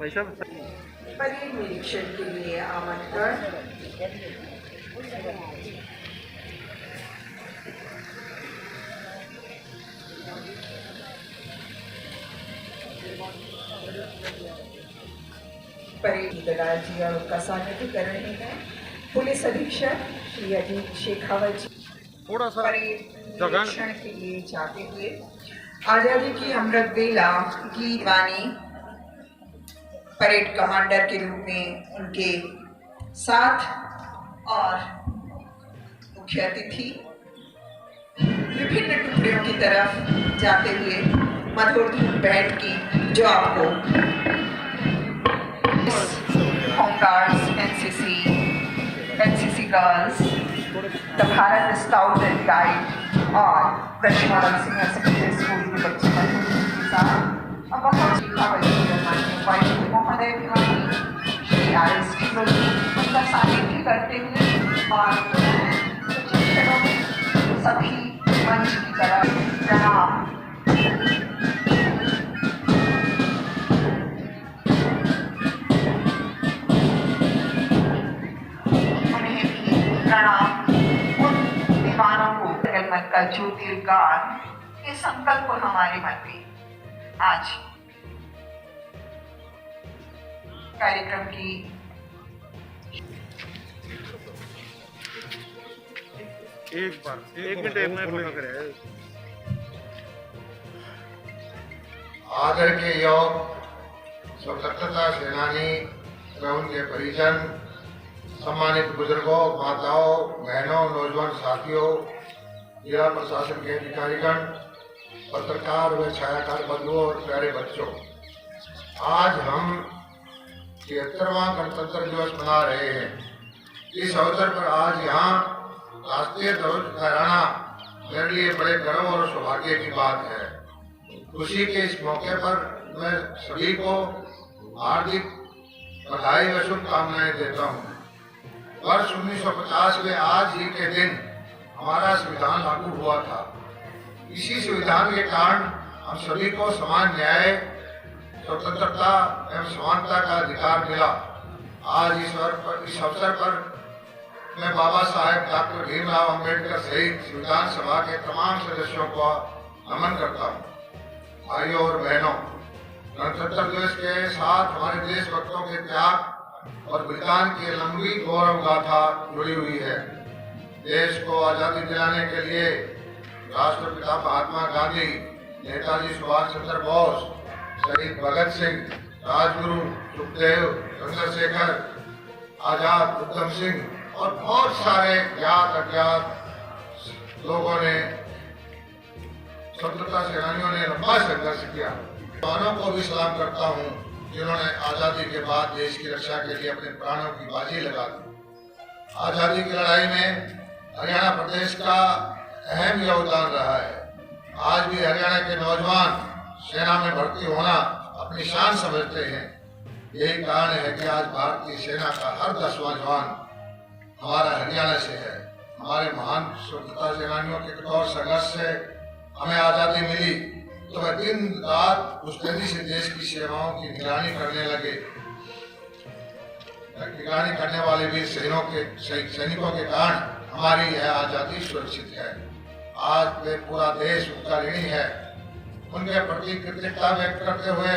Parade निरीक्षण के लिए आमंत्रण। परेड दलाल जी और उनका स्वागत कर रहे हैं पुलिस अधीक्षक श्री अजीत शेखावत जी। थोड़ा सा परेड निरीक्षण के लिए जाते हुए आजादी की अमृत वेला की वाणी परेड कमांडर के रूप में उनके साथ और मुख्य अतिथि विभिन्न टुकड़ियों की तरफ जाते हुए मधुर धुन बैंड की जो आपको home guards, NCC girls, the Bharat scout and guide और Braj model senior secondary school के बच्चे के साथ और बहुत महोदय श्री RST उनका सानिध्य करते हुए और सभी मंच की तरफ प्रणाम। उन्हें भी प्रणाम। उन दीवानों को जगन्नाथ का ज्योतिर्गान ये संकल्प हमारे मन में आज कार्यक्रम की एक मिनट आदर के योग स्वतंत्रता सेनानी व उनके परिजन, सम्मानित बुजुर्गों, माताओं, बहनों, नौजवान साथियों, जिला प्रशासन के अधिकारीगण, पत्रकार व छायाकार बंधुओं और प्यारे बच्चों, आज हम 73वां गणतंत्र दिवस मना रहे हैं। इस अवसर पर आज यहाँ राष्ट्रीय ध्वज फहराना मेरे लिए बड़े गर्व और सौभाग्य की बात है। खुशी के इस मौके पर मैं सभी को हार्दिक बधाई व शुभकामनाएं देता हूँ। वर्ष 1950 में आज ही के दिन हमारा संविधान लागू हुआ था। इसी संविधान के कारण हम सभी को समान न्याय, स्वतंत्रता एवं समानता का अधिकार मिला। आज इस अवसर पर मैं बाबा साहेब डॉक्टर भीमराव अंबेडकर सहित संविधान सभा के तमाम सदस्यों को नमन करता हूँ। भाइयों और बहनों, गणतंत्र दिवस के साथ हमारे देशभक्तों के त्याग और बलिदान की लंबी गौरव गाथा जुड़ी हुई है। देश को आजादी दिलाने के लिए राष्ट्रपिता महात्मा गांधी, नेताजी सुभाष चंद्र बोस, शहीद भगत सिंह, राजगुरु, सुखदेव, चंद्रशेखर आजाद, उधम सिंह और बहुत सारे ज्ञात अज्ञात लोगों ने, स्वतंत्रता सेनानियों ने लंबा संघर्ष किया। जवानों को भी सलाम करता हूँ जिन्होंने आजादी के बाद देश की रक्षा के लिए अपने प्राणों की बाजी लगा दी। आजादी की लड़ाई में हरियाणा प्रदेश का अहम योगदान रहा है। आज भी हरियाणा के नौजवान सेना में भर्ती होना अपनी शान समझते हैं। यही कारण है कि आज भारतीय सेना का हर 10वां जवान हमारा हरियाणा से है। हमारे महान स्वतंत्रता सेनानियों के कठोर संघर्ष से हमें आजादी मिली, तो वह दिन रात मुस्तैदी से देश की सेवाओं की निगरानी करने लगे। निगरानी करने वाले वीर सैनिकों के कारण हमारी यह आजादी सुरक्षित है। आज वे पूरा देश उनका ऋणी है। उनके प्रति कृतज्ञता व्यक्त करते हुए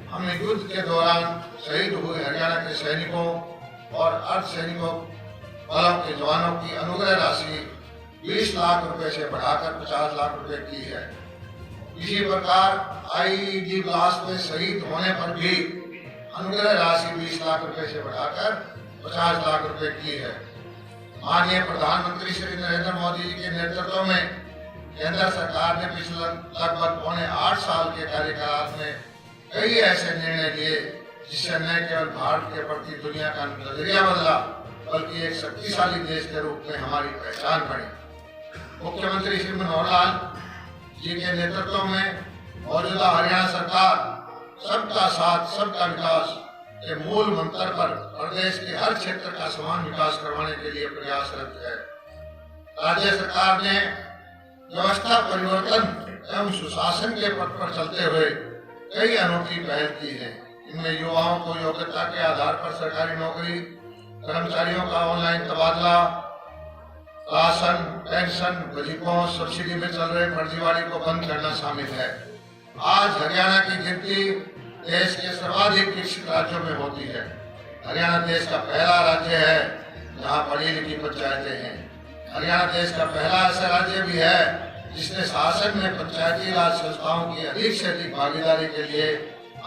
हमने युद्ध के दौरान शहीद हुए हरियाणा के सैनिकों और अर्धसैनिकों बलों के जवानों की अनुग्रह राशि 20 लाख रुपए से बढ़ाकर 50 लाख रुपए की है। इसी प्रकार IED ब्लास्ट में शहीद होने पर भी अनुग्रह राशि 20 लाख रुपए से बढ़ाकर 50 लाख रुपए की है। माननीय प्रधानमंत्री श्री नरेंद्र मोदी जी के नेतृत्व में केंद्र सरकार ने पिछले लगभग 8 साल के कार्यकाल में कई ऐसे निर्णय लिए जिससे न केवल भारत के प्रति दुनिया का नजरिया बदला, बल्कि एक शक्तिशाली देश के रूप में हमारी पहचान बनी। मुख्यमंत्री श्री मनोहर लाल जी के नेतृत्व में मौजूदा हरियाणा सरकार सबका साथ सबका विकास के मूल मंत्र पर प्रदेश के हर क्षेत्र का समान विकास करवाने के लिए प्रयासरत है। राज्य सरकार ने व्यवस्था परिवर्तन एवं सुशासन के पथ पर चलते हुए कई अनूठी पहल की है। इनमें युवाओं को योग्यता के आधार पर सरकारी नौकरी, कर्मचारियों का ऑनलाइन तबादला, राशन, पेंशन, वजीफों, सब्सिडी में चल रहे फर्जीवाड़े को बंद करना शामिल है। आज हरियाणा की गिनती देश के सर्वाधिक विकसित राज्यों में होती है। हरियाणा देश का पहला राज्य है जहां पढ़ी लिखी पंचायतें हैं। हरियाणा देश का पहला ऐसा राज्य भी है जिसने शासन में पंचायती राज संस्थाओं की अधिक से अधिक भागीदारी के लिए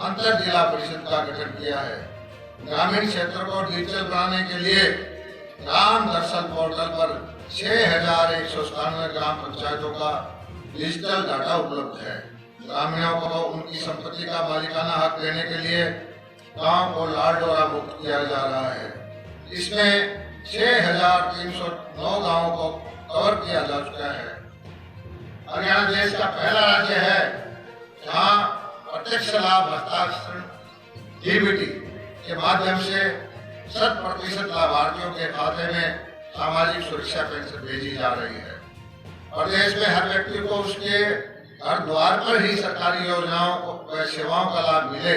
अंतर जिला परिषद का गठन किया है। ग्रामीण क्षेत्र को डिजिटल बनाने के लिए ग्राम दर्शन पोर्टल पर 6197 ग्राम पंचायतों का डिजिटल डाटा उपलब्ध है। ग्रामीणों को उनकी संपत्ति का मालिकाना हक देने के लिए गांव को लाल डोरा मुक्त किया जा रहा है। इसमें 6309 गांवों को कवर किया जा चुका है। हरियाणा देश का पहला राज्य है जहां प्रत्यक्ष लाभ हस्तांतरण डीबीटी के माध्यम से 100% लाभार्थियों के खाते में सामाजिक सुरक्षा पेंशन भेजी जा रही है। प्रदेश में हर व्यक्ति को उसके घर द्वार पर ही सरकारी योजनाओं व सेवाओं का लाभ मिले,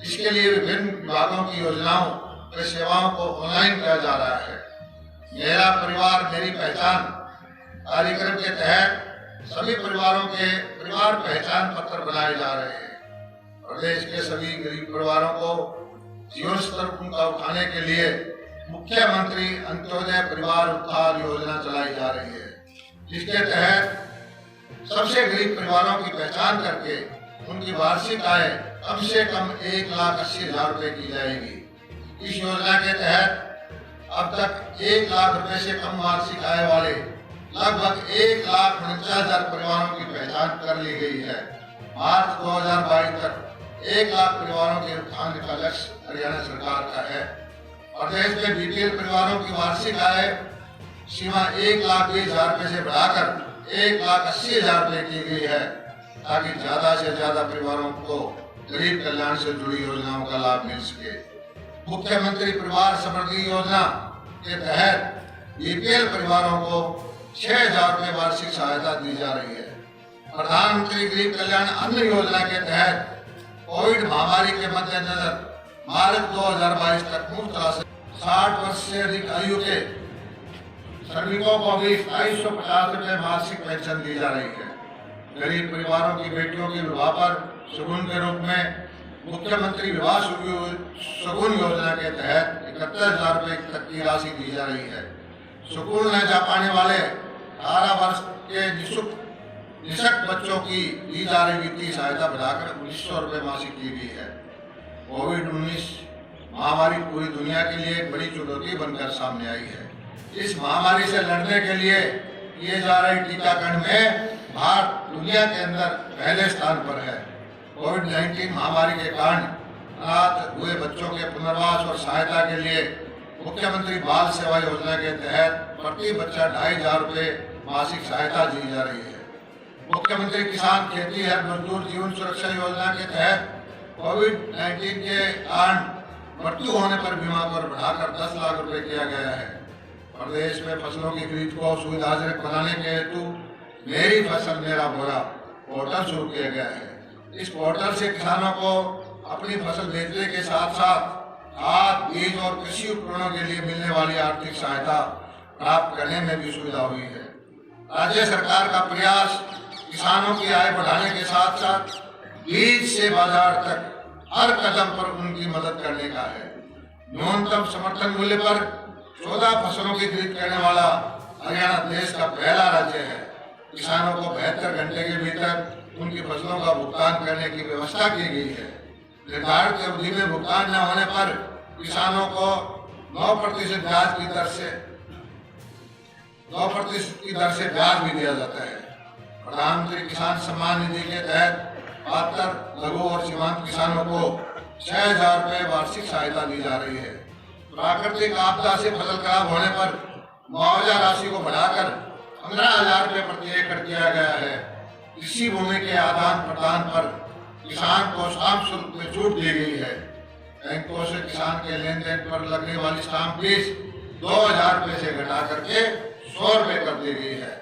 इसके लिए विभिन्न विभागों की योजनाओं व सेवाओं को ऑनलाइन किया जा रहा है। मेरा परिवार मेरी पहचान कार्यक्रम के तहत सभी परिवारों के परिवार पहचान पत्र बनाए जा रहे हैं। प्रदेश के सभी गरीब परिवारों को जीवन स्तर उनका उठाने के लिए मुख्यमंत्री अंत्योदय परिवार उत्थान योजना चलाई जा रही है, जिसके तहत सबसे गरीब परिवारों की पहचान करके उनकी वार्षिक आय कम से कम 1,80,000 रुपए की जाएगी। इस योजना के तहत अब तक 1 लाख रुपए से कम वार्षिक आय वाले लगभग 1,49,000 परिवारों की पहचान कर ली गई है। मार्च 2022 तक 1 लाख परिवारों के उत्थान का लक्ष्य हरियाणा सरकार का है। प्रदेश में बीपीएल परिवारों की वार्षिक आय सीमा 1,20,000 रुपए से बढ़ाकर 1,80,000 रुपए की गई है, ताकि ज्यादा से ज्यादा परिवारों को गरीब कल्याण से जुड़ी योजनाओं का लाभ मिल सके। मुख्यमंत्री परिवार समृद्धि योजना के तहत बीपीएल परिवारों को 6,000 रुपए वार्षिक सहायता दी जा रही है। प्रधानमंत्री गरीब कल्याण अन्न योजना के तहत कोविड महामारी के मद्देनजर मार्च 2022 तक मुफ्त राशन 60 वर्ष से अधिक आयु के श्रमिकों को भी 2,250 रुपए मासिक पेंशन दी जा रही है। गरीब परिवारों की बेटियों के विवाह पर शगुन के रूप में मुख्यमंत्री विवाह शगुन योजना के तहत 71,000 रुपए तक की राशि दी जा रही है। स्कूल न जा पाने वाले 18 वर्ष के निःशक्त बच्चों की दी जा रही वित्तीय सहायता बढ़ाकर 1,900 रुपए मासिक की गई है। कोविड-19 महामारी पूरी दुनिया के लिए एक बड़ी चुनौती बनकर सामने आई है। इस महामारी से लड़ने के लिए किए जा रहे टीकाकरण में भारत दुनिया के अंदर पहले स्थान पर है। कोविड-19 महामारी के कारण अनाथ हुए बच्चों के पुनर्वास और सहायता के लिए मुख्यमंत्री बाल सेवा योजना के तहत प्रति बच्चा 2,500 रुपए मासिक सहायता दी जा रही है। मुख्यमंत्री किसान खेती हर मजदूर जीवन सुरक्षा योजना के तहत कोविड-19 के कारण मृत्यु होने पर बीमा पर बढ़ाकर 10 लाख रुपए किया गया है। प्रदेश में फसलों की खरीद को सुविधाजनक बनाने के हेतु मेरी फसल मेरा बोरा पोर्टल शुरू किया गया है। इस पोर्टल से किसानों को अपनी फसल बेचने के साथ साथ खाद, बीज और कृषि उपकरणों के लिए मिलने वाली आर्थिक सहायता प्राप्त करने में भी सुविधा हुई है। राज्य सरकार का प्रयास किसानों की आय बढ़ाने के साथ साथ बीज से बाजार तक हर कदम पर उनकी मदद करने का है। न्यूनतम समर्थन मूल्य पर 14 फसलों की खरीद करने वाला हरियाणा देश का पहला राज्य है। किसानों को 72 घंटे के भीतर उनकी फसलों का भुगतान करने की व्यवस्था की गई है। निर्धारित अवधि में भुगतान न होने पर किसानों को 9% ब्याज की दर से 9% की दर से ब्याज भी दिया जाता है। प्रधानमंत्री किसान सम्मान निधि के तहत पात्र लघु और सीमांत किसानों को 6,000 रुपए वार्षिक सहायता दी जा रही है। प्राकृतिक आपदा से फसल खराब होने पर मुआवजा राशि को बढ़ाकर 15,000 रुपए प्रति एकड़ किया गया है। कृषि भूमि के आदान प्रदान पर किसान को स्टाम्प शुल्क में छूट दी गई है। बैंकों से किसान के लेन देन पर लगने वाली स्टाम्प फीस 2,000 रुपए से घटा करके 100 रुपए कर दी गई है।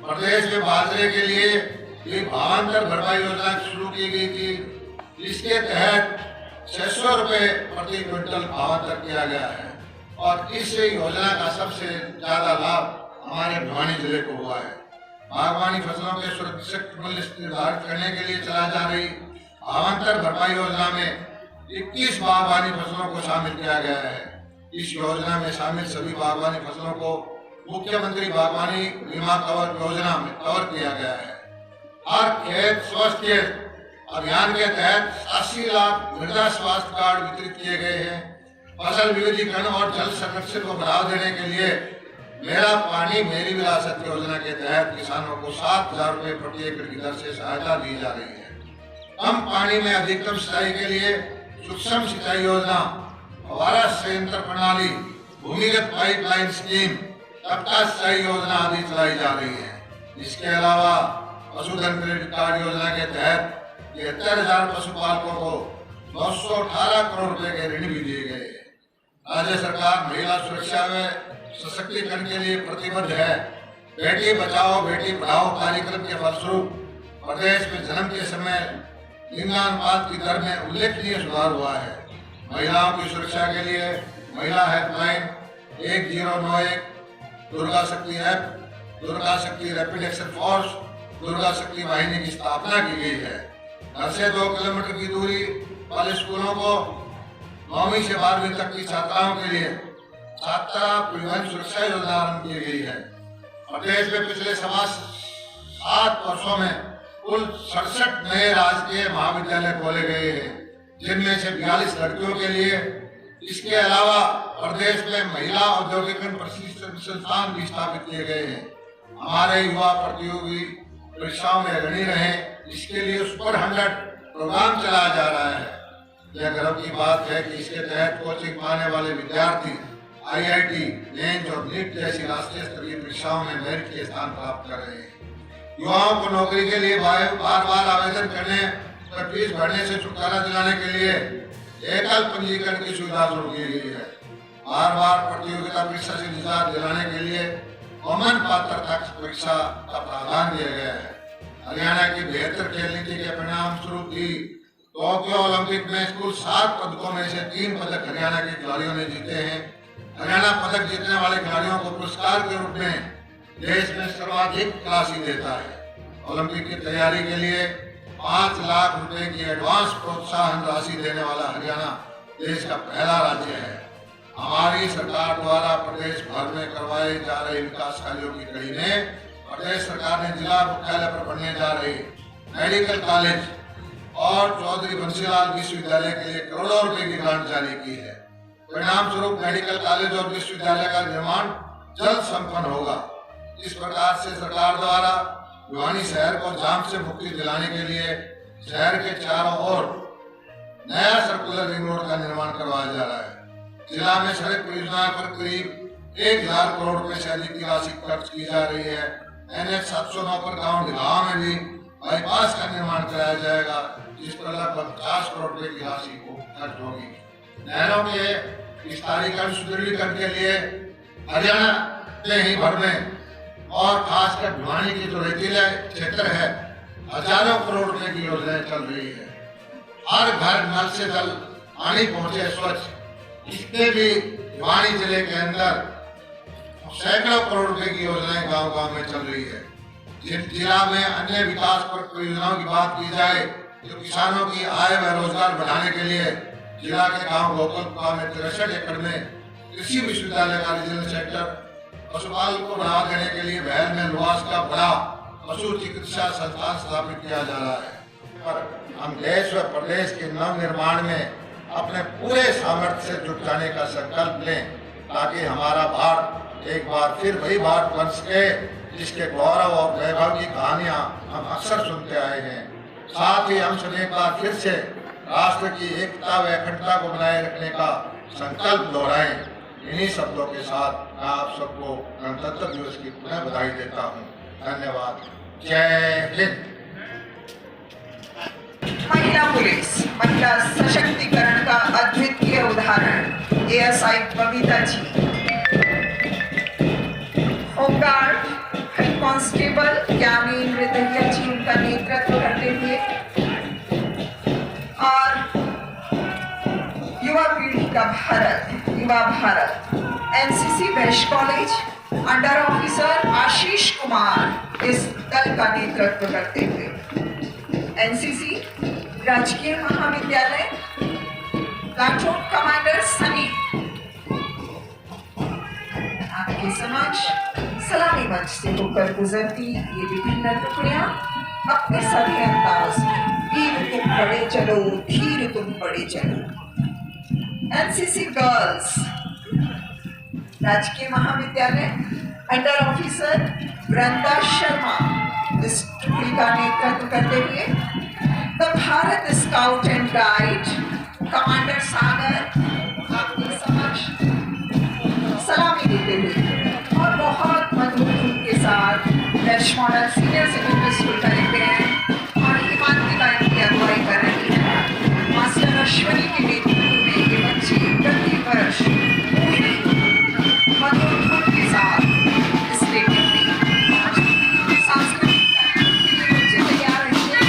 प्रदेश में बाजरे के लिए भावांतर भरपाई योजना शुरू की गई थी, जिसके तहत 600 रुपए प्रति क्विंटल भावांतर किया गया है और इस योजना का सबसे ज्यादा लाभ हमारे भिवानी जिले को हुआ है। बागवानी फसलों के सुरक्षित मूल्य निर्धारित करने के लिए चलाई जा रही भावांतर भरपाई योजना में 21 बागवानी फसलों को शामिल किया गया है। इस योजना में शामिल सभी बागवानी फसलों को मुख्यमंत्री बागवानी बीमा कवर योजना में कवर किया गया है। हर खेत स्वस्थ खेत अभियान के तहत 80 लाख मृदा स्वास्थ्य कार्ड वितरित किए गए हैं। फसल विविधीकरण और जल संरक्षण को बढ़ावा देने के लिए मेरा पानी मेरी विरासत योजना के तहत किसानों को 7,000 रुपए प्रति एकड़ की दर से सहायता दी जा रही है। कम पानी में अधिकतम सिंचाई के लिए सूक्ष्म सिंचाई योजना, फव्वारा संयंत्र प्रणाली, भूमिगत पाइपलाइन स्कीम, टपका सिंचाई योजना आदि चलाई जा रही है। इसके अलावा पशुधन क्रेडिट कार्ड योजना के तहत 73,000 पशुपालकों को 918 करोड़ रुपए के ऋण भी दिए गए। राज्य सरकार महिला सुरक्षा व सशक्तिकरण के लिए प्रतिबद्ध है। बेटी बचाओ बेटी पढ़ाओ कार्यक्रम के फलस्वरूप प्रदेश में जन्म के समय लिंगानुपात की दर में उल्लेखनीय सुधार हुआ है। महिलाओं की सुरक्षा के लिए महिला हेल्पलाइन 1091, दुर्गा शक्ति ऐप, दुर्गा शक्ति रैपिड एक्शन फोर्स, दुर्गा शक्ति वाहिनी की स्थापना की गई है। घर से 2 किलोमीटर की दूरी वाले स्कूलों को 9वीं से 12वीं तक की छात्राओं के लिए छात्रा परिवहन सुरक्षा योजना आरम्भ की गई है। प्रदेश में पिछले 7 वर्षों में कुल 67 नए राजकीय महाविद्यालय खोले गए हैं, जिनमें से 42 लड़कियों के लिए। इसके अलावा प्रदेश में महिला औद्योगिकरण प्रशिक्षण संस्थान भी स्थापित किए गए हैं। हमारे युवा प्रतियोगी परीक्षाओं में अग्रणी रहे, इसके लिए सुपर 100 प्रोग्राम चलाया जा रहा है। यह गर्व की बात है कि इसके तहत कोचिंग पाने वाले विद्यार्थी IIT, रेंज और नीट जैसी राष्ट्रीय स्तरीय परीक्षाओं में मेरिट के स्थान प्राप्त कर रहे हैं। युवाओं को नौकरी के लिए बार बार आवेदन करने और फीस भरने से छुटकारा दिलाने के लिए एकल पंजीकरण की सुविधा शुरू की गई है। बार प्रतियोगिता परीक्षा से निजात दिलाने के लिए कॉमन पात्रता परीक्षा का प्रावधान दिया गया है। हरियाणा की बेहतर खेल नीति के परिणाम स्वरूप भी टोक्यो ओलंपिक में कुल 7 पदकों में से 3 पदक हरियाणा के खिलाड़ियों ने जीते हैं। हरियाणा पदक जीतने वाले खिलाड़ियों को पुरस्कार के रूप में देश में सर्वाधिक राशि देता है। ओलंपिक की तैयारी के लिए 5 लाख रुपए की एडवांस प्रोत्साहन राशि देने वाला हरियाणा देश का पहला राज्य है। हमारी सरकार द्वारा प्रदेश भर में करवाए जा रहे विकास कार्यों की कड़ी में प्रदेश सरकार ने जिला मुख्यालय पर बनने जा रहे मेडिकल कॉलेज और चौधरी बंसीलाल विश्वविद्यालय के लिए करोड़ों रुपए की ग्रांट जारी की है। परिणाम स्वरूप मेडिकल कॉलेज और विश्वविद्यालय का निर्माण जल्द संपन्न होगा। इस प्रकार से सरकार द्वारा भिवानी शहर को जाम से मुक्ति दिलाने के लिए शहर के चारों ओर नया सर्कुलर रिंग रोड का निर्माण करवाया जा रहा है। जिला में सड़क परियोजना पर करीब 1,000 करोड़ रुपए से अधिक की राशि खर्च की जा रही है। NH 709 पर गांव ढिलावा में भी बाईपास का निर्माण कराया जाएगा, जिस पर लगभग 50 करोड़ रुपए की राशि को खर्च होगी। नहरों के विस्तारीकरण सुदृढ़ीकरण के लिए हरियाणा के ही भर में और खासकर भिवानी की जो रेतीले क्षेत्र है, हजारों करोड़ रुपए की योजनाएं चल रही है। हर घर नल से जल पानी पहुंचे स्वच्छ, इसके भी भिवानी जिले के अंदर सैकड़ों करोड़ रुपए की योजनाएं गांव-गांव में चल रही है। जिला में अन्य विकास परियोजनाओं की बात की जाए तो किसानों की आय व रोजगार बढ़ाने के लिए जिला के गांव गोकुलपुरा में 63 एकड़ में कृषि विश्वविद्यालय का रीजनल सेंटर, पशुपालन को बढ़ावा देने के लिए भैल में लुआस का बड़ा पशु चिकित्सा संस्थान स्थापित किया जा रहा है। पर हम देश व प्रदेश के नव निर्माण में अपने पूरे सामर्थ्य से जुट जाने का संकल्प लें, ताकि हमारा भारत एक बार फिर वही भारत बन सके जिसके गौरव और वैभव की कहानियां हम अक्सर सुनते आए हैं। साथ ही हम सब एक बार फिर से राष्ट्र की एकता व अखंडता को बनाए रखने का संकल्प दोहराएं। इन्हीं शब्दों के साथ मैं आप सबको गणतंत्र दिवस की पुनः बधाई देता हूँ। धन्यवाद। जय हिंद। महिला पुलिस, महिला सशक्तिकरण का अद्वितीय उदाहरण ASI Babita ji, home guard head constable ज्ञानी मृदुल्य जी उनका नेतृत्व करते हुए, और Bharat Yuva Bharat NCC west college under officer Ashish Kumar इस दल का नेतृत्व करते हुए एनसीसी राजकीय महाविद्यालय प्लाटून कमांडर सनी आपके समक्ष सलामी मंच से होकर गुजरती ये विभिन्न टुकड़ियां अपने सभी अंदाज में वीर तुम बड़े चलो धीर तुम बड़े चलो एनसीसी गर्ल्स राजकीय महाविद्यालय अंडर ऑफिसर वृंदा शर्मा इस टुकड़ी का नेतृत्व करते हुए the Bharat scout and guide commander Sagar आपके समक्ष सलामी देते हुए और बहुत मधुर धुन के साथ West Model senior secondary School का लेते हैं और हिमांति गायन की अगुवाई कर रही है मास्टर अश्वनी के नेतृत्व में ये बच्ची प्रति वर्ष पूरी मधुर धुन के साथ इस लेखन में सांस्कृतिक कार्यक्रम के लिए बच्चे तैयार रहिए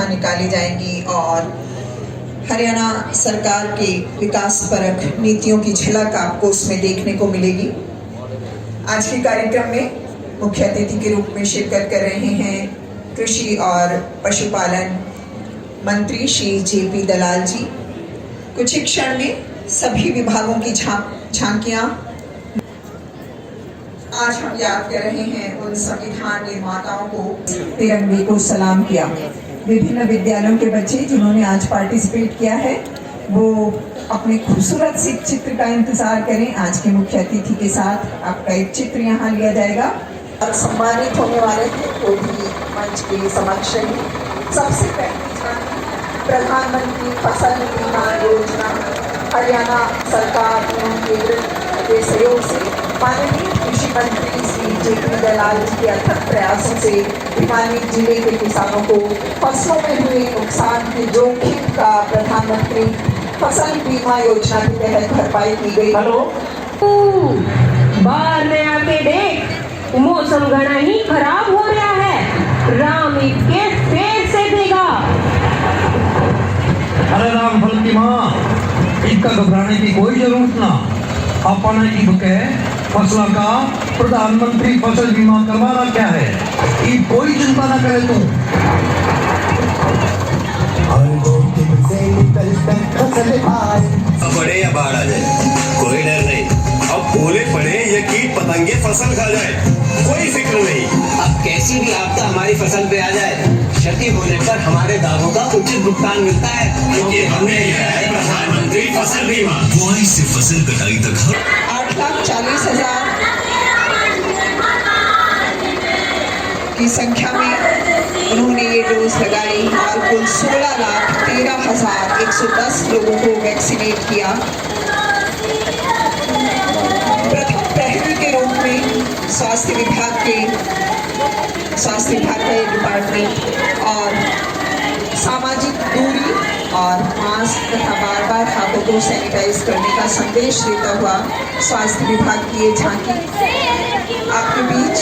यहाँ निकाली जाएंगी और हरियाणा सरकार की विकासपरक नीतियों की झलक आपको उसमें देखने को मिलेगी। आज के कार्यक्रम में मुख्य अतिथि के रूप में शिरकत कर रहे हैं कृषि और पशुपालन मंत्री श्री JP दलाल जी। कुछ ही क्षण में सभी विभागों की झांकियां। आज हम याद कर रहे हैं उन संविधान निर्माताओं को, तिरंगे को सलाम किया। विभिन्न विद्यालयों के बच्चे जिन्होंने आज पार्टिसिपेट किया है वो अपने खूबसूरत से चित्र का इंतजार करें। आज के मुख्य अतिथि के साथ आपका एक चित्र यहाँ लिया जाएगा और सम्मानित होने वाले हैं वो भी मंच के समक्ष हैं। सबसे पहले प्रधानमंत्री फसल बीमा योजना हरियाणा सरकार एवं केंद्र के सहयोग से माननीय कृषि मंत्री श्री JP दलाल जी के अथक प्रयासों से भिवानी जिले के किसानों को फसलों में हुए नुकसान के जोखिम का प्रधानमंत्री फसल बीमा योजना के तहत भरपाई की गई। हेलो, बाहर में आके देख, मौसम घना ही खराब हो रहा है। राम के फेर से देगा। अरे राम फल की माँ, इसका घबराने की कोई जरूरत ना। अपना की बुके फसलों का प्रधानमंत्री फसल बीमा करवाना क्या है, ये कोई चिंता ना करे तू। पड़े या बाढ़ आ जाए कोई डर नहीं। अब ओले पड़े या कीट पतंगे फसल खा जाए कोई फिक्र नहीं। अब कैसी भी आपदा हमारी फसल पे आ जाए, क्षति होने पर हमारे दावों का उचित भुगतान मिलता है, क्योंकि हमने लिया है प्रधानमंत्री फसल बीमा। बुआई से फसल कटाई तक 8,40,000 की संख्या में उन्होंने ये डोज लगाई और कुल 16,13,110 लोगों को वैक्सीनेट किया। प्रथम पहल के रूप में स्वास्थ्य विभाग का डिपार्टमेंट और सामाजिक दूरी और मास्क तथा बार बार हाथों को सैनिटाइज करने का संदेश देता हुआ स्वास्थ्य विभाग की ये झांकी आपके बीच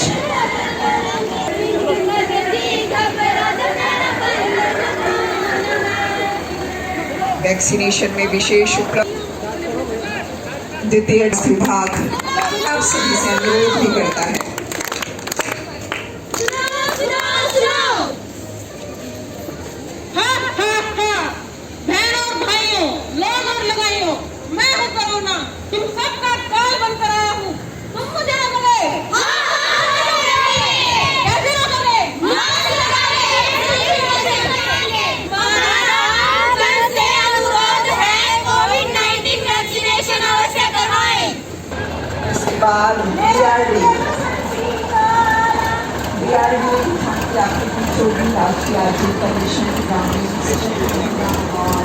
वैक्सीनेशन में विशेष द्वितीय विभाग आप सभी से अनुरोध भी करता है। बहनों और भाइयों, लोग और लगाइयों, मैं हूँ कोरोना, तुम सबका काल बनकर आया हूँ। तुम मुझे न लगे, कैसे न लगे? कोविड-19 वैक्सीनेशन अवश्य करवाएं। इसके बाद BRD आपके बीचों भी राष्ट्रीय आजीविका मिशन की ग्रामीण सशक्तिकरण और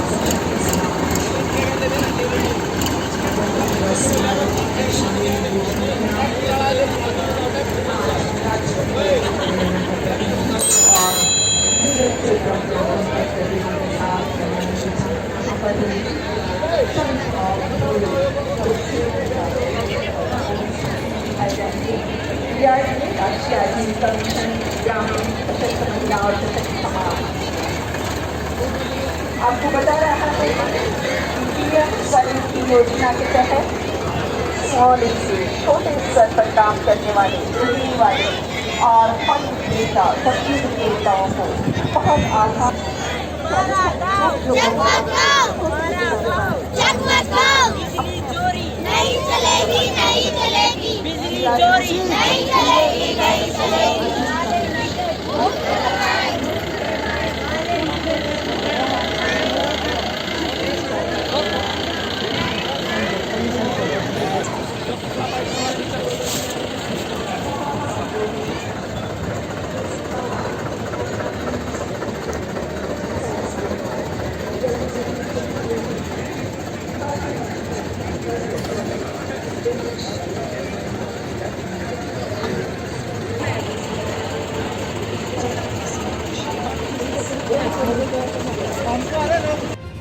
राष्ट्रीय आजीविका मिशन ग्रामीण सशक्त महिला और सशक्त समाज आपको बता रहा है PM स्वनिधि की योजना के तहत स्मॉल से छोटे स्तर पर काम करने वाले गृहिणी वाले और फल विक्रेता सब्जी विक्रेताओं को बहुत आसान नहीं चलेगी नहीं चलेगी बिजली चोरी नहीं चलेगी नहीं चलेगी।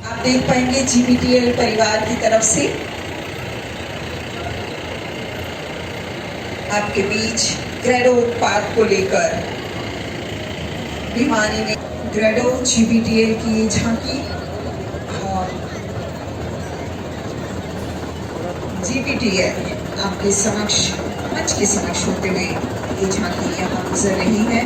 आप देख पाएंगे GBTL परिवार की तरफ से आपके बीच ग्रेडो उत्पाद को लेकर भिवानी में ग्रेडो GBTL की ये झांकी और GBTL आपके समक्ष मंच के समक्ष होते हुए ये झांकी यहाँ गुजर रही है।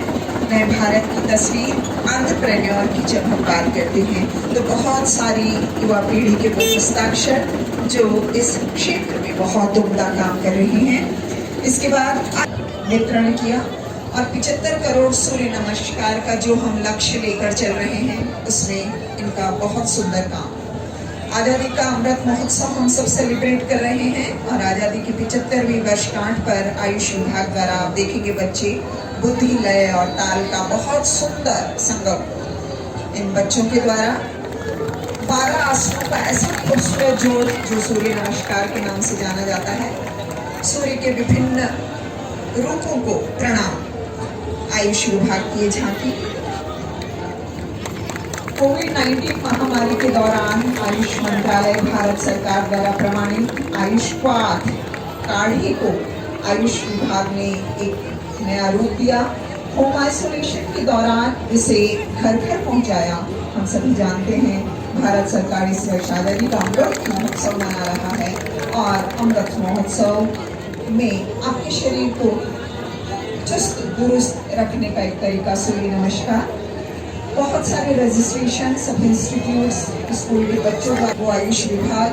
नए भारत की तस्वीर एंटरप्रेन्योर की जब हम बात करते हैं तो बहुत सारी युवा पीढ़ी के वो हस्ताक्षर जो इस क्षेत्र में बहुत उम्दा काम कर रहे हैं। इसके बाद वितरण किया और 75 करोड़ सूर्य नमस्कार का जो हम लक्ष्य लेकर चल रहे हैं उसमें इनका बहुत सुंदर काम। आज़ादी का अमृत महोत्सव हम सब सेलिब्रेट कर रहे हैं और आज़ादी की 75वीं वर्षगांठ पर आयुष विभाग द्वारा आप देखेंगे बच्चे बुद्धि, लय और ताल का बहुत सुंदर संगम इन बच्चों के द्वारा 12 आसनों का ऐसा खूबसूरत जोड़ जो सूर्य नमस्कार के नाम से जाना जाता है। सूर्य के विभिन्न रूपों को प्रणाम। आयुष विभाग की ये झांकी कोविड-19 महामारी के दौरान आयुष मंत्रालय भारत सरकार द्वारा प्रमाणित आयुष काढ़े को आयुष विभाग ने एक नया रूप दिया। होम आइसोलेशन के दौरान इसे घर घर पहुंचाया। हम सभी जानते हैं भारत सरकार इस वर्ष आज़ादी का अमृत महोत्सव मना रहा है और अमृत महोत्सव में आपके शरीर को चुस्त दुरुस्त रखने का एक तरीका सूर्य नमस्कार। बहुत सारे रजिस्ट्रेशन सब इंस्टीट्यूट्स स्कूल के बच्चों का वो आयुष विभाग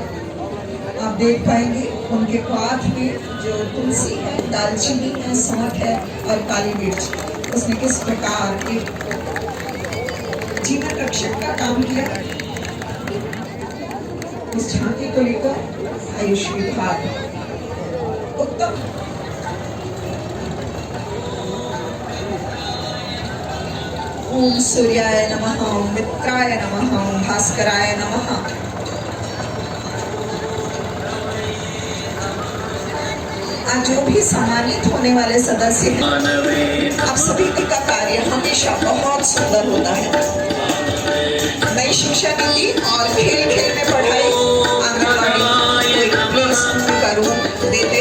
आप देख पाएंगे उनके पाठ में जो तुलसी है, दालचीनी है, सौंठ है और काली मिर्च उसने किस प्रकार एक जीवन रक्षक का काम किया। इस झांकी को लेकर आयुष विभाग उत्तम ओम सूर्याय नमः, ओम मित्राय नमः, ओम भास्कराय नमः। आज जो भी सम्मानित होने वाले सदस्य हैं, आप सभी का कार्य हमेशा बहुत सुंदर होता है। नई शिक्षा नीति और खेल खेल में पढ़ाई आंगनबाड़ी प्ले स्कूल का रूप देते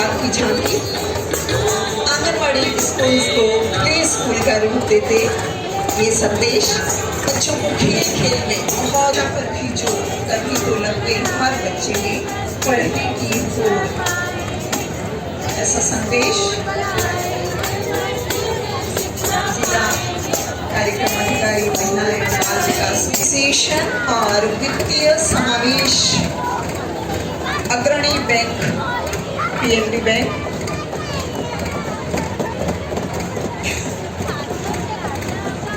आपकी झांकी आंगनबाड़ी स्कूल को प्ले स्कूल का रूप देते ये संदेश बच्चों को खेल खेल में बहुत पर भी जो कभी तो लगते हर बच्चे में पढ़ने की होड़ ऐसा संदेश जिला कार्यक्रम अधिकारी महिला एवं बाल विकास विशेषण और वित्तीय समावेश अग्रणी बैंक PNB बैंक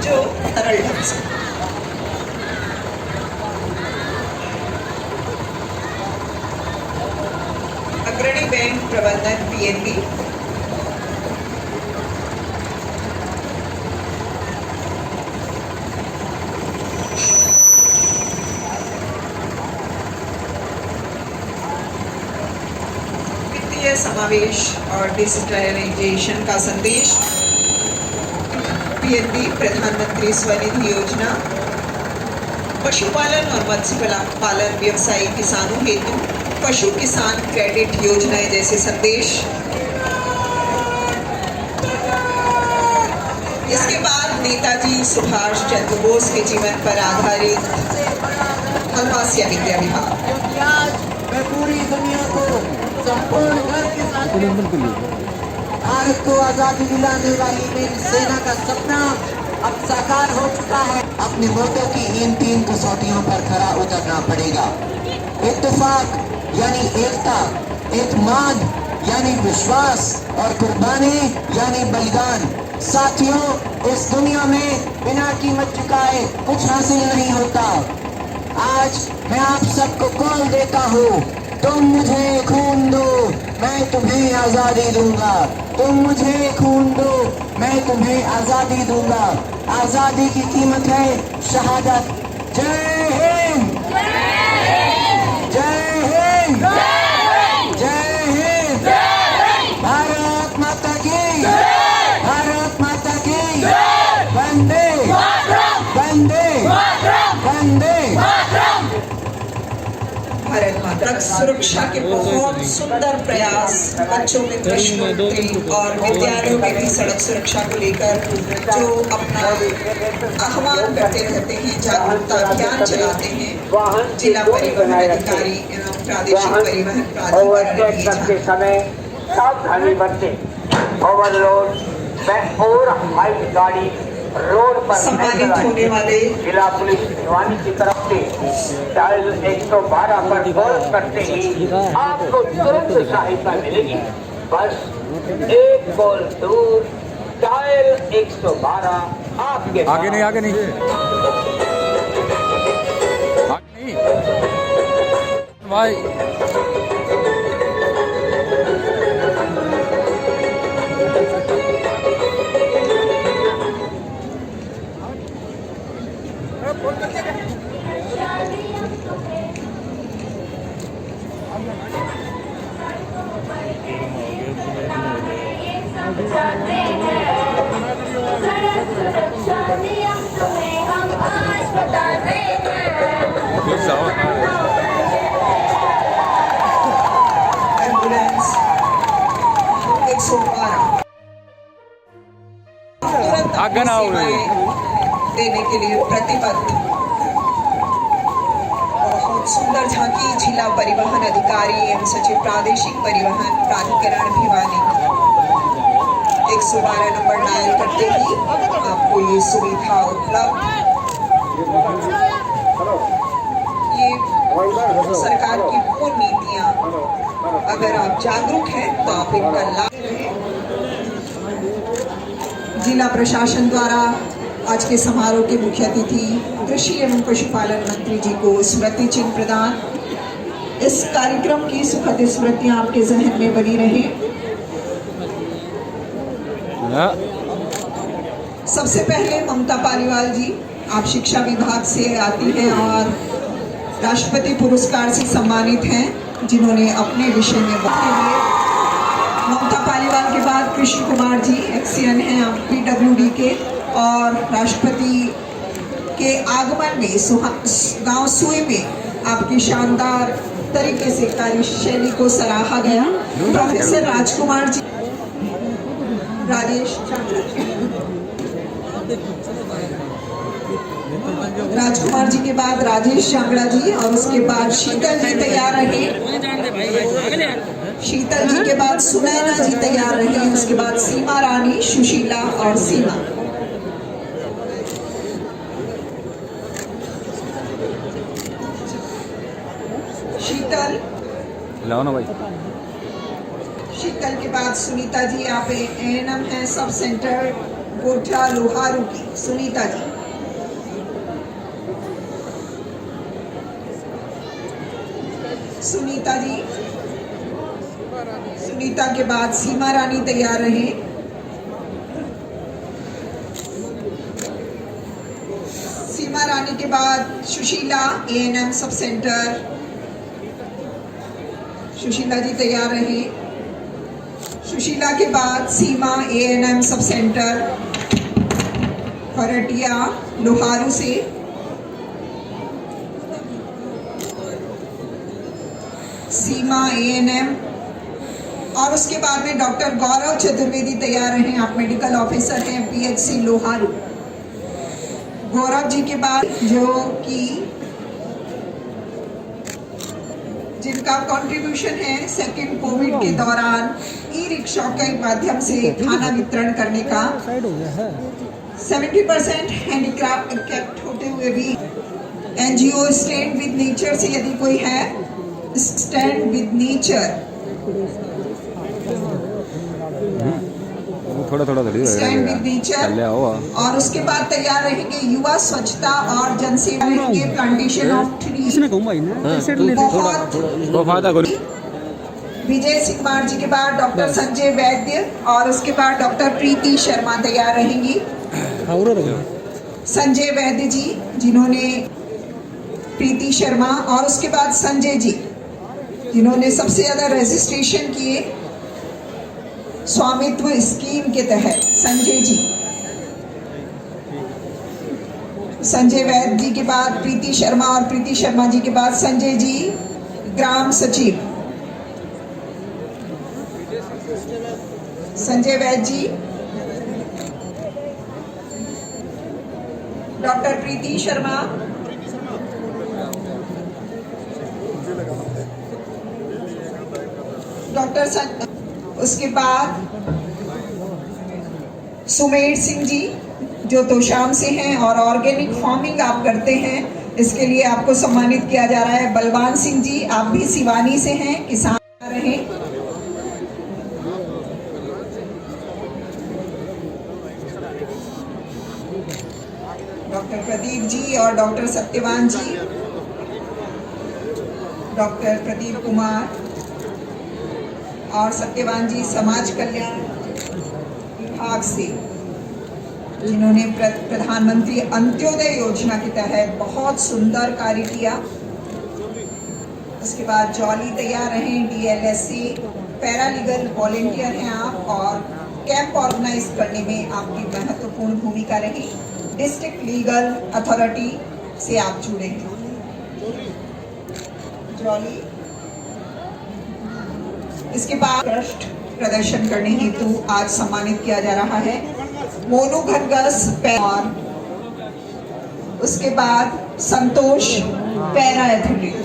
जो सरल ढंग से अग्रणी बैंक प्रबंधन PNB वित्तीय समावेश और डिजिटलाइजेशन का संदेश PNB प्रधानमंत्री स्वनिधि योजना पशुपालन और मत्स्य पालन व्यवसायी किसानों हेतु पशु किसान क्रेडिट योजनाएं जैसे संदेश। इसके बाद नेताजी सुभाष चंद्र बोस के जीवन पर आधारित हलवासिया विद्या विभाग पूरी दुनिया को संपूर्ण घर के साथ भारत को आजादी दिलाने वाली मेरी सेना का सपना अब साकार हो चुका है। अपने मुल्कों की इन 3 कसौटियों पर खरा उतरना पड़ेगा। इत्तेफाक यानी एकता, एतमाद यानी विश्वास और कुर्बानी यानी बलिदान। साथियों, इस दुनिया में बिना कीमत चुकाए कुछ हासिल नहीं होता। आज मैं आप सबको कॉल देता हूँ, तुम मुझे खून दो, मैं तुम्हें आजादी दूंगा। तुम मुझे खून दो, मैं तुम्हें आजादी दूंगा। आजादी की कीमत है शहादत। जय हिंद, जय हिंद, जय हिंद। भारत माता की, भारत माता की। वंदे वंदे वंदे। भारत माता। सड़क सुरक्षा के बहुत सुंदर प्रयास बच्चों में प्रश्नोत्तरी और विद्यालयों में भी सड़क सुरक्षा को लेकर जो अपना आह्वान करते रहते हैं, जागरूकता अभियान चलाते हैं, जिला परिवहन अधिकारी एवं प्रादेशिक परिवहन प्राधिकरण के समय सावधानी बरतें। ओवरलोड और हाई गाड़ी रोड पर सम्मानित होने वाले जिला पुलिस भिवानी की तरफ से डायल 112 पर कॉल करते ही आपको तुरंत सहायता मिलेगी। बस एक कॉल दूर, डायल 112 आपके आगे नहीं आगे नहीं भाई। एम्बुलेंस 112 तुरंत अपनी सेवाएं देने के लिए प्रतिबद्ध। बहुत सुंदर झांकी जिला परिवहन अधिकारी एवं सचिव प्रादेशिक परिवहन प्राधिकरण भिवानी। 112 नंबर डायल करते ही आपको ये सुविधा उपलब्ध। ये सरकार की वो नीतियां, अगर आप जागरूक हैं तो आप इनका लाभ लें। जिला प्रशासन द्वारा आज के समारोह के मुख्य अतिथि कृषि एवं पशुपालन मंत्री जी को स्मृति चिन्ह प्रदान। इस कार्यक्रम की सुखद स्मृतियां आपके जहन में बनी रहे। सबसे पहले ममता पालीवाल जी, आप शिक्षा विभाग से आती हैं और राष्ट्रपति पुरस्कार से सम्मानित हैं, जिन्होंने अपने विषय में के लिए। ममता पालीवाल के बाद कृषि कुमार जी एक्सीएन हैं PWD के, और राष्ट्रपति के आगमन में गांव सुई में आपकी शानदार तरीके से कार्यशैली को सराहा गया। प्रोफेसर राजकुमार जी, राजकुमार जी के बाद राजेश जांगड़ा जी, और उसके बाद शीतल जी तैयार रहे। शीतल जी के बाद सुनैना जी तैयार रहे। उसके बाद सीमा रानी, सुशीला और सीमा। शीतल लाओ ना भाई। शीतल के बाद सुनीता जी, आप ANM हैं सब सेंटर कोठा लोहारू की। सुनीता जी, सुनीता जी, सुनीता के बाद सीमा रानी तैयार रहे। सीमा रानी के बाद Sushila ANM sub centre, Sushila ji तैयार रहे। सुशीला के बाद Seema ANM sub centre Khartiya Loharu से। सीमा ANM, और उसके बाद में डॉक्टर गौरव चतुर्वेदी तैयार रहे। आप मेडिकल ऑफिसर हैं PHC लोहारू। गौरव जी के बाद जो कि जिनका कंट्रीब्यूशन है सेकेंड कोविड के दौरान ई-रिक्शा के माध्यम से खाना वितरण करने का, 70% हैंडीक्राफ्ट होते हुए भी NGO स्टैंड विद नेचर से यदि कोई है, स्टैंड विद नेचर, थोड़ा थोड़ा स्टैंड विद नेचर। और उसके बाद तैयार रहेंगे युवा स्वच्छता और जनसेवा रहेंगे plantation of tree. Vijay Singh Kumar ji के बाद डॉक्टर संजय वैद्य, और उसके बाद डॉक्टर प्रीति शर्मा तैयार रहेंगी। संजय वैद्य जी, जिन्होंने प्रीति शर्मा, और उसके बाद संजय जी, जिन्होंने सबसे ज्यादा रजिस्ट्रेशन किए स्वामित्व स्कीम के तहत। संजय जी, संजय वैद्य जी के बाद प्रीति शर्मा, और प्रीति शर्मा जी के बाद संजय जी, ग्राम सचिव संजय वैद्य जी, डॉक्टर प्रीति शर्मा, उसके बाद सुमेर सिंह जी जो तोशाम से हैं और ऑर्गेनिक फार्मिंग आप करते हैं, इसके लिए आपको सम्मानित किया जा रहा है। बलवान सिंह जी, आप भी सिवानी से हैं, किसान रहे। डॉक्टर प्रदीप जी और डॉक्टर सत्यवान जी, डॉक्टर प्रदीप कुमार और सत्यवान जी समाज कल्याण विभाग से, जिन्होंने प्रधानमंत्री अंत्योदय योजना के तहत बहुत सुंदर कार्य किया। उसके बाद जॉली तैयार रहे, DLSA, पैरालीगल वॉलेंटियर हैं आप और कैंप ऑर्गेनाइज करने में आपकी महत्वपूर्ण भूमिका रही। डिस्ट्रिक्ट लीगल अथॉरिटी से आप जुड़े हैं। जॉली, इसके बाद उत्कृष्ट प्रदर्शन करने हेतु आज सम्मानित किया जा रहा है मोनू घनगस और उसके बाद Santosh para athlete.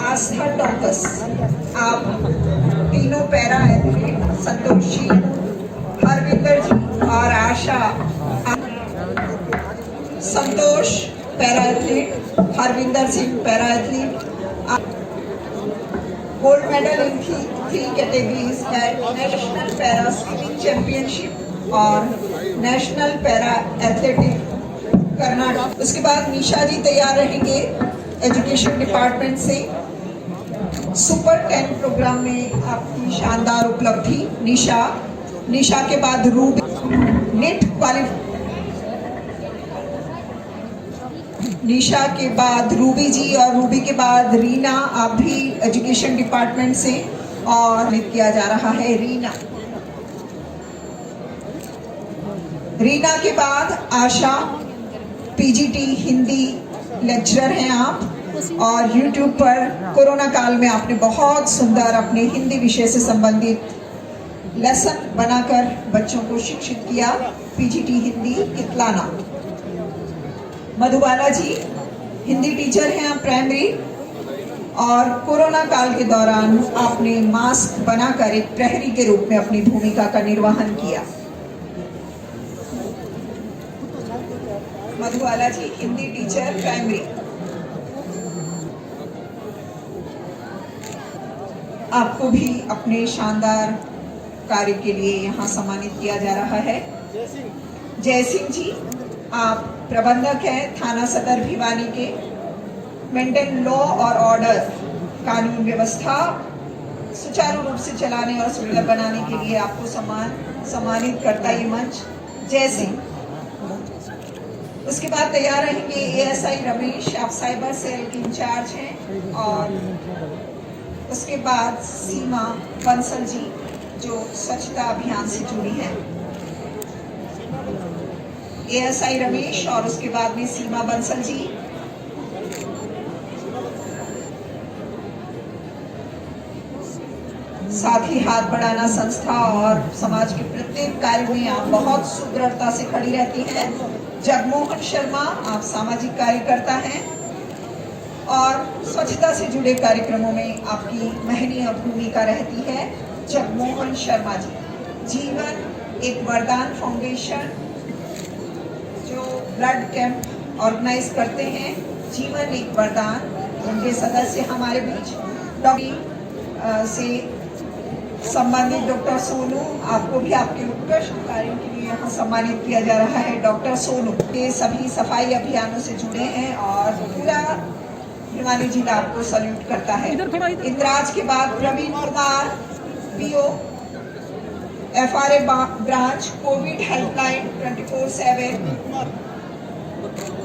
Aastha talks, आप तीनों पैरा एथलीट संतोष जी, हरविंदर जी और Asha. Santosh para athlete, Harvinder Singh para athlete, gold medal in 3 categories at national para swimming championship और नेशनल पैरा एथलेटिक कर्नाटक। उसके बाद निशा जी तैयार रहेंगे एजुकेशन डिपार्टमेंट से। सुपर 10 प्रोग्राम में आपकी शानदार उपलब्धि। निशा के बाद रूबी नेट क्वालिफाई, निशा के बाद रूबी जी और रूबी के बाद रीना, आप भी एजुकेशन डिपार्टमेंट से, और किया जा रहा है रीना के बाद आशा, PGT हिंदी लेक्चरर हैं आप और YouTube पर कोरोना काल में आपने बहुत सुंदर अपने हिंदी विषय से संबंधित लेसन बनाकर बच्चों को शिक्षित किया। PGT हिंदी कितलाना। मधुबाला जी हिंदी टीचर हैं आप प्राइमरी, और कोरोना काल के दौरान आपने मास्क बनाकर एक प्रहरी के रूप में अपनी भूमिका का निर्वहन किया। मधुबाला जी हिंदी टीचर प्राइमरी। आपको भी अपने शानदार कार्य के लिए यहाँ सम्मानित किया जा रहा है। जय सिंह जी, आप प्रबंधक हैं थाना सदर भिवानी के। मेंटेन लॉ और ऑर्डर, कानून व्यवस्था सुचारू रूप से चलाने और सुंदर बनाने के लिए आपको सम्मानित करता ये मंच। जय सिंह। उसके बाद तैयार रहेंगे ASI रमेश, आप साइबर सेल के इंचार्ज हैं, और उसके बाद सीमा बंसल जी जो स्वच्छता अभियान से जुड़ी हैं। ASI रमेश और उसके बाद में सीमा बंसल जी। साथ ही हाथ बढ़ाना संस्था और समाज के प्रत्येक कार्य में आप बहुत सुदृढ़ता से खड़ी रहती हैं। जगमोहन शर्मा, आप सामाजिक कार्यकर्ता हैं और स्वच्छता से जुड़े कार्यक्रमों में आपकी महनीय भूमिका रहती है। जगमोहन शर्मा जी। जीवन एक वरदान फाउंडेशन जो ब्लड कैंप ऑर्गेनाइज करते हैं, जीवन एक वरदान, उनके सदस्य हमारे बीच डॉक्टर से संबंधित डॉक्टर सोनू, आपको भी आपके उत्कृष्ट कार्यों के लिए यहाँ सम्मानित किया जा रहा है। डॉक्टर सोनू के सभी सफाई अभियानों से जुड़े हैं और पूरा भिवानी जिला आपको सल्यूट करता है। इंद्राज के बाद Praveen Kumar, PO FRA branch, Covid helpline 24/7।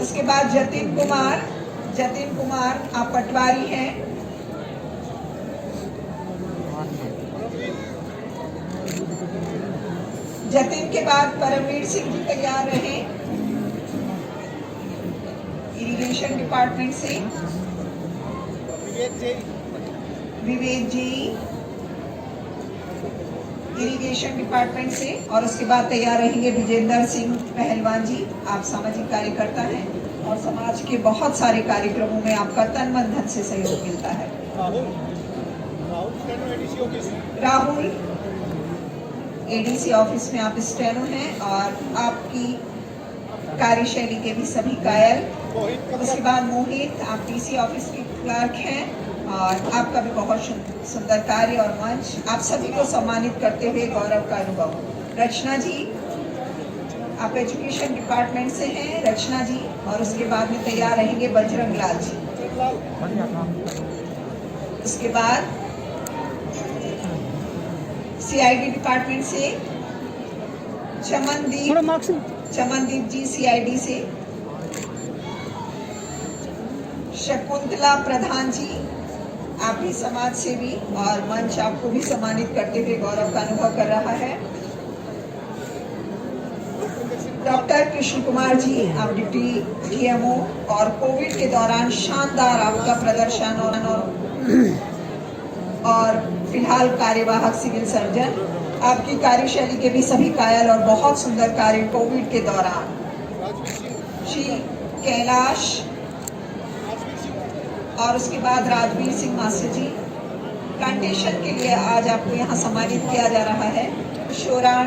उसके बाद जतिन कुमार आप पटवारी हैं। जतिन के बाद परमवीर सिंह जी तैयार रहे इरिगेशन डिपार्टमेंट से। विवेक जी इरिगेशन डिपार्टमेंट से। और उसके बाद तैयार रहेंगे विजेंद्र सिंह पहलवान जी। आप सामाजिक कार्यकर्ता हैं और समाज के बहुत सारे कार्यक्रमों में आपका तन मन धन से सहयोग मिलता है। राहुल एडीसी ऑफिस में आप स्टेनो हैं और आपकी कार्यशैली के भी सभी कायल। उसके बाद मोहित आप डीसी ऑफिस के क्लर्क हैं और आपका भी बहुत सुंदर कार्य और मंच। आप सभी को सम्मानित करते हुए गौरव का अनुभव। रचना जी आप एजुकेशन डिपार्टमेंट से हैं, रचना जी। और उसके बाद में तैयार रहेंगे बजरंग लाल जी। उसके बाद सीआईडी डिपार्टमेंट से चमनदीप जी सीआईडी से। शकुंतला प्रधान जी आप भी समाज सेवी और मंच आपको भी सम्मानित करते हुए गौरव का अनुभव कर रहा है। डॉक्टर कृष्ण कुमार जी आप डिप्टी डीएमओ और कोविड के दौरान शानदार आपका प्रदर्शन और फिलहाल कार्यवाहक सिविल सर्जन। आपकी कार्यशैली के भी सभी कायल और बहुत सुंदर कार्य कोविड के दौरान। श्री कैलाश और उसके बाद राजवीर सिंह मास्टर जी प्लांटेशन के लिए आज आपको यहाँ सम्मानित किया जा रहा है। शोरान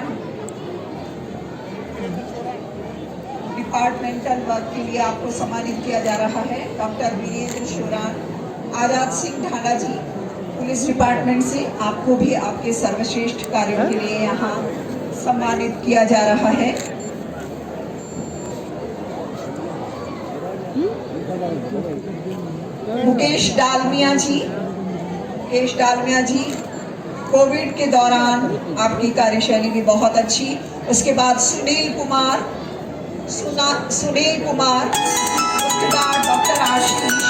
डिपार्टमेंटल वर्क के लिए आपको सम्मानित किया जा रहा है। डॉक्टर वीरेंद्र शोरान। आजाद सिंह ढाला जी पुलिस डिपार्टमेंट से आपको भी आपके सर्वश्रेष्ठ कार्यों के लिए यहाँ सम्मानित किया जा रहा है। मुकेश डालमिया जी कोविड के दौरान आपकी कार्यशैली भी बहुत अच्छी। उसके बाद सुनील कुमार उसके बाद डॉक्टर आशीष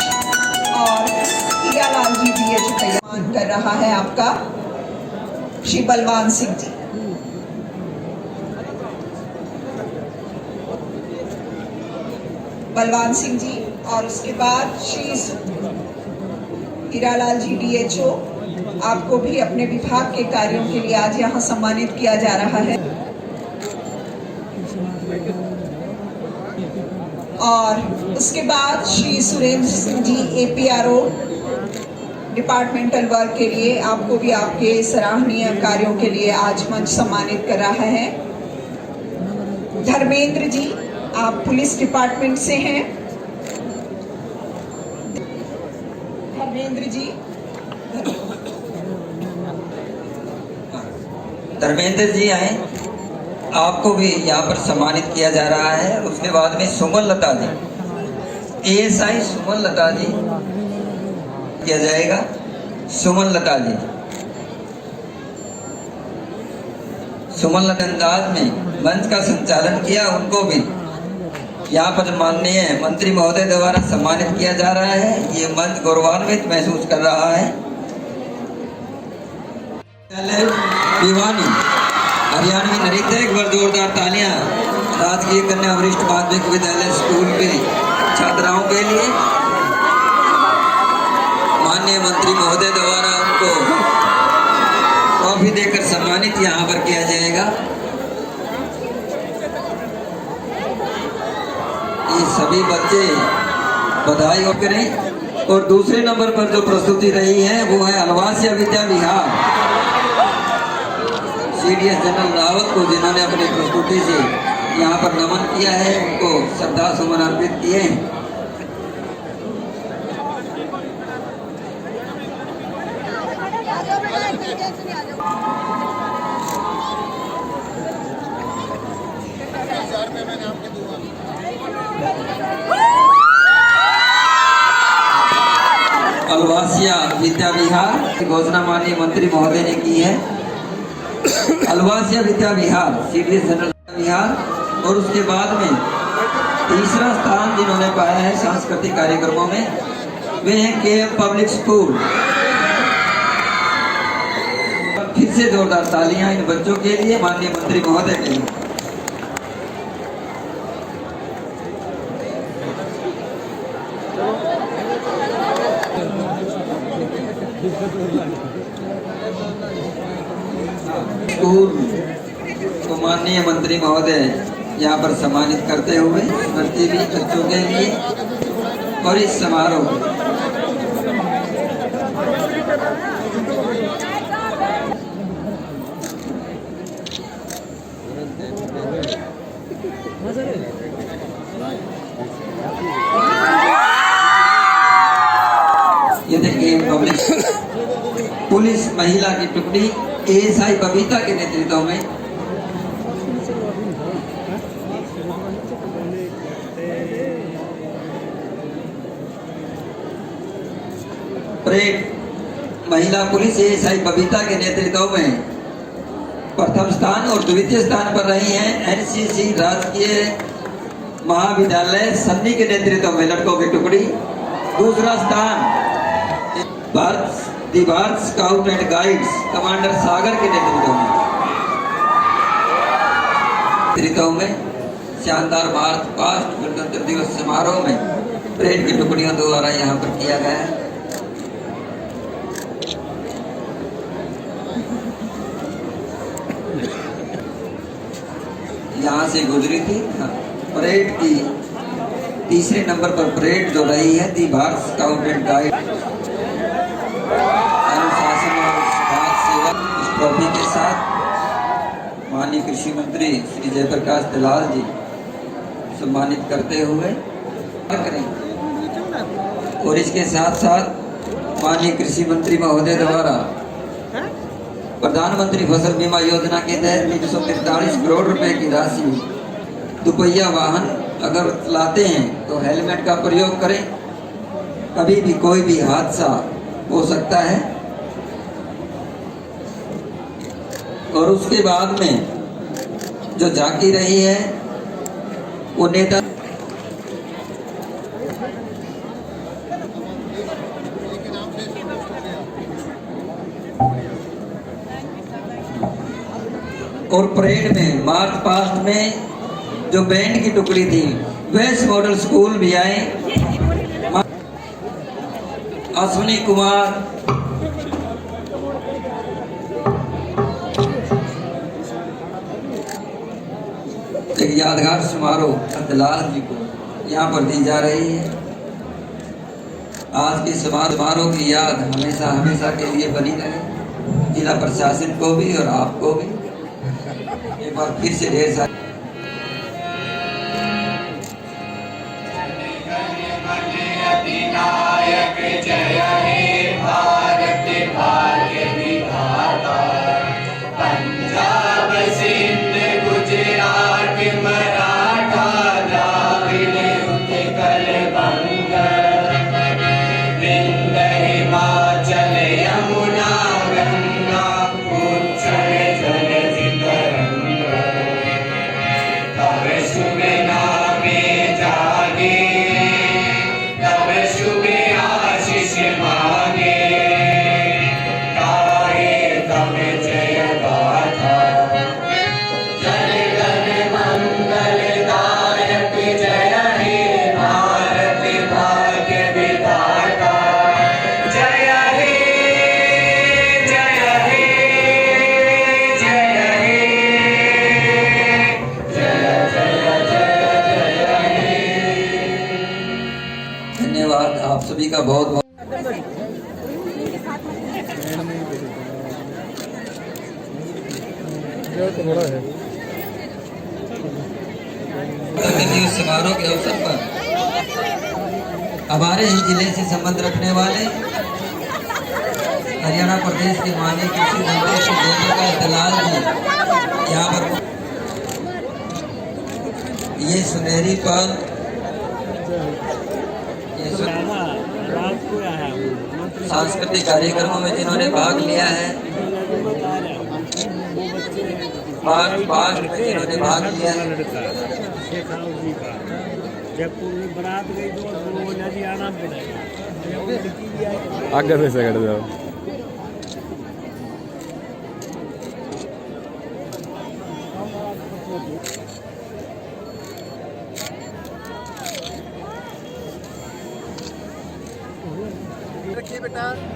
और हीरालाल जी DHO तैयार कर रहा है आपका श्री बलवान सिंह जी। बलवान सिंह जी और उसके बाद श्री हीरालाल जी DHO आपको भी अपने विभाग के कार्यों के लिए आज यहाँ सम्मानित किया जा रहा है। और उसके बाद Shri Surendra Singh ji APRO departmental work के लिए आपको भी आपके सराहनीय कार्यों के लिए आज मंच सम्मानित कर रहा है। धर्मेंद्र जी आप पुलिस डिपार्टमेंट से हैं। धर्मेंद्र जी आए, आपको भी यहाँ पर सम्मानित किया जा रहा है। उसके बाद में सुमन लता जी ASI सुमन लता जी किया जाएगा। सुमन लता अंदाज में मंच का संचालन किया, उनको भी यहाँ पर माननीय मंत्री महोदय द्वारा सम्मानित किया जा रहा है। ये मंच गौरवान्वित महसूस कर रहा है। भिवानी हरियाणवी नृत्य, एक बार जोरदार तालियां राजकीय कन्या वरिष्ठ माध्यमिक विद्यालय स्कूल के छात्राओं के लिए। माननीय मंत्री महोदय द्वारा उनको ट्रॉफी देकर सम्मानित यहाँ पर किया जाएगा। ये सभी बच्चे बधाई हो करें। और दूसरे नंबर पर जो प्रस्तुति रही है वो है अलवासिया विद्या विहार CDS जनरल रावत को, जिन्होंने अपनी प्रस्तुति से यहाँ पर नमन किया है, उनको श्रद्धा सुमन अर्पित किए हैं। अलवासिया विद्या विहार की घोषणा माननीय मंत्री महोदय ने की है। अलवासिया विद्या विहार CDS जनरल विहार। और उसके बाद में तीसरा स्थान जिन्होंने पाया है सांस्कृतिक कार्यक्रमों में, वे हैं KM पब्लिक स्कूल। फिर से जोरदार तालियां इन बच्चों के लिए, माननीय मंत्री महोदय के लिए। स्कूल को माननीय मंत्री महोदय यहाँ पर सम्मानित करते हुए स्मृति भी बच्चों के लिए और इस समारोह ये देखिए पब्लिक पुलिस महिला की टुकड़ी एएसआई बबीता के नेतृत्व में परेड महिला पुलिस एएसआई बबीता के नेतृत्व में प्रथम स्थान और द्वितीय स्थान पर रही हैं एनसीसी राजकीय महाविद्यालय सन्नी के नेतृत्व में लड़कों की टुकड़ी। दूसरा स्थान Bharat scout and guides commander Sagar के नेतृत्व में शानदार भारत पास्ट गणतंत्र दिवस समारोह में परेड की टुकड़ियों द्वारा यहाँ पर किया गया है। यहाँ से गुजरी थी परेड की तीसरे नंबर पर परेड जो रही है दी भारत स्काउट एंड गाइड अनुशासन और समाज सेवा इस ट्रॉफी के साथ माननीय कृषि मंत्री श्री जयप्रकाश दलाल जी सम्मानित करते हुए करें। और इसके साथ साथ माननीय कृषि मंत्री महोदय द्वारा प्रधानमंत्री फसल बीमा योजना के तहत 143 करोड़ रुपए की राशि दुपहिया वाहन अगर लाते हैं तो हेलमेट का प्रयोग करें, कभी भी कोई भी हादसा हो सकता है। और उसके बाद में जो झांकी रही है वो नेता और परेड में मार्च पास्ट में जो बैंड की टुकड़ी थी वेस्ट मॉडल स्कूल भी आए। अश्विनी कुमार एक यादगार समारोह दलाल जी को यहाँ पर दी जा रही है। आज के समारोह की याद हमेशा हमेशा के लिए बनी रहे। जिला प्रशासन को भी और आपको भी एक बार फिर से ढेर सारे जय हे भारत भाग्य विधाता, पंजाब सिंध गुजरात मराठा द्राविड़ उत्कल बंग, विंध्य हिमाचल यमुना गंगा उच्चल जलधि तरंग, तब शुभ नामे जागे तब शुभ आशीष मांगे, गाए तब जय गाथा, जय गण मंगल दायक जय हे भारत भाग्य विधाता, जय हे जय हे जय हे जय जय जय हे। धन्यवाद आप सभी का बहुत बहुत। समारोह के अवसर पर हमारे ही जिले से संबंध रखने वाले हरियाणा प्रदेश के माननीय कृषि मंत्री श्री जयप्रकाश दलाल जी यहाँ पर ये सुनहरी पल सांस्कृतिक कार्यक्रमों में जिन्होंने भाग लिया है, पास्ट में जिन्होंने भाग लिया है, आगे से कर दो। रखिए बेटा।